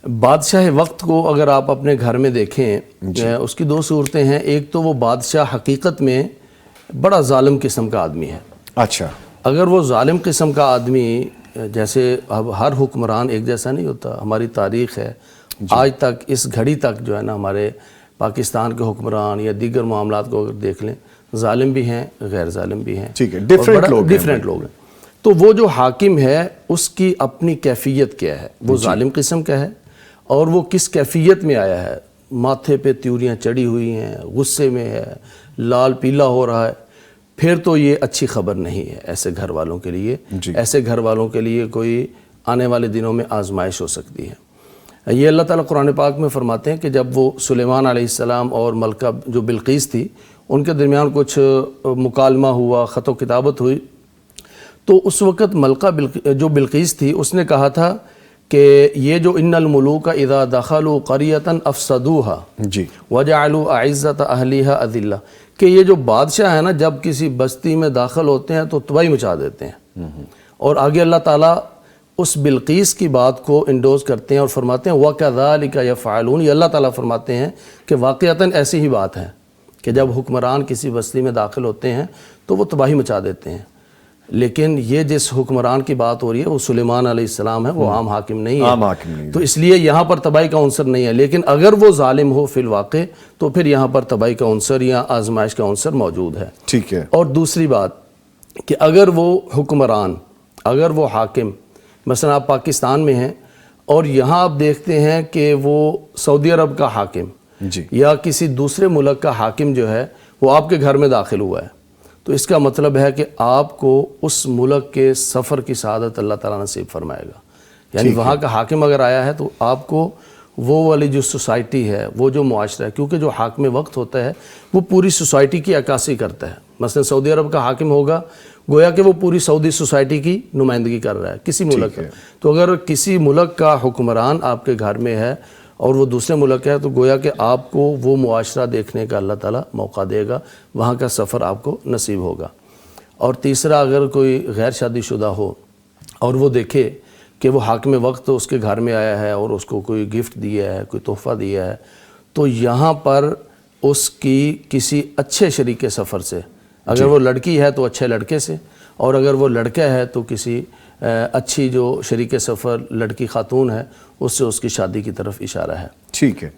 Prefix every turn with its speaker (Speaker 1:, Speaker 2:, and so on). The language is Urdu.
Speaker 1: بادشاہ وقت کو اگر آپ اپنے گھر میں دیکھیں اس کی دو صورتیں ہیں. ایک تو وہ بادشاہ حقیقت میں بڑا ظالم قسم کا آدمی ہے.
Speaker 2: اچھا.
Speaker 1: اگر وہ ظالم قسم کا آدمی، جیسے اب ہر حکمران ایک جیسا نہیں ہوتا، ہماری تاریخ ہے آج تک اس گھڑی تک جو ہے نا، ہمارے پاکستان کے حکمران یا دیگر معاملات کو اگر دیکھ لیں، ظالم بھی ہیں، غیر ظالم بھی ہیں،
Speaker 2: ٹھیک ہے، ڈیفرنٹ لوگ
Speaker 1: ہیں. تو وہ جو حاکم ہے اس کی اپنی کیفیت کیا ہے، وہ ظالم قسم کا ہے اور وہ کس کیفیت میں آیا ہے. ماتھے پہ تیوریاں چڑھی ہوئی ہیں، غصے میں ہے، لال پیلا ہو رہا ہے، پھر تو یہ اچھی خبر نہیں ہے ایسے گھر والوں کے لیے. ایسے گھر والوں کے لیے کوئی آنے والے دنوں میں آزمائش ہو سکتی ہے. یہ اللہ تعالیٰ قرآن پاک میں فرماتے ہیں کہ جب وہ سلیمان علیہ السلام اور ملکہ جو بلقیس تھی ان کے درمیان کچھ مکالمہ ہوا، خط و کتابت ہوئی، تو اس وقت ملکہ جو بلقیس تھی اس نے کہا تھا کہ یہ جو ان الملوک اذا دخلوا قریۃ افسدوها وجعلوا اعزۃ اہلیہا اذلہ، کہ یہ جو بادشاہ ہیں نا جب کسی بستی میں داخل ہوتے ہیں تو تباہی مچا دیتے ہیں. اور آگے اللہ تعالیٰ اس بلقیس کی بات کو انڈوز کرتے ہیں اور فرماتے ہیں وَكَذَلِكَ يَفْعَلُونَ. یہ اللہ تعالیٰ فرماتے ہیں کہ واقعتاً ایسی ہی بات ہے کہ جب حکمران کسی بستی میں داخل ہوتے ہیں تو وہ تباہی مچا دیتے ہیں. لیکن یہ جس حکمران کی بات ہو رہی ہے وہ سلیمان علیہ السلام ہے، وہ عام حاکم نہیں ہے. تو اس لیے یہاں پر تباہی کا عنصر نہیں ہے. لیکن اگر وہ ظالم ہو فی الواقع تو پھر یہاں پر تباہی کا عنصر یا آزمائش کا عنصر موجود ہے.
Speaker 2: ٹھیک ہے.
Speaker 1: اور دوسری بات کہ اگر وہ حکمران، اگر وہ حاکم، مثلا آپ پاکستان میں ہیں اور یہاں آپ دیکھتے ہیں کہ وہ سعودی عرب کا حاکم یا کسی دوسرے ملک کا حاکم جو ہے وہ آپ کے گھر میں داخل ہوا ہے، تو اس کا مطلب ہے کہ آپ کو اس ملک کے سفر کی سعادت اللہ تعالیٰ نصیب فرمائے گا. یعنی وہاں کا حاکم اگر آیا ہے تو آپ کو وہ والی جو سوسائٹی ہے، وہ جو معاشرہ ہے، کیونکہ جو حاکم وقت ہوتا ہے وہ پوری سوسائٹی کی عکاسی کرتا ہے. مثلا سعودی عرب کا حاکم ہوگا، گویا کہ وہ پوری سعودی سوسائٹی کی نمائندگی کر رہا ہے کسی ملک کا. تو اگر کسی ملک کا حکمران آپ کے گھر میں ہے اور وہ دوسرے ملک کا ہے تو گویا کہ آپ کو وہ معاشرہ دیکھنے کا اللہ تعالیٰ موقع دے گا، وہاں کا سفر آپ کو نصیب ہوگا. اور تیسرا، اگر کوئی غیر شادی شدہ ہو اور وہ دیکھے کہ وہ حاکم وقت اس کے گھر میں آیا ہے اور اس کو کوئی گفٹ دیا ہے، کوئی تحفہ دیا ہے، تو یہاں پر اس کی کسی اچھے شریک سفر سے، اگر وہ لڑکی ہے تو اچھے لڑکے سے، اور اگر وہ لڑکا ہے تو کسی اچھی جو شریک سفر لڑکی خاتون ہے اس سے اس کی شادی کی طرف اشارہ ہے.
Speaker 2: ٹھیک ہے.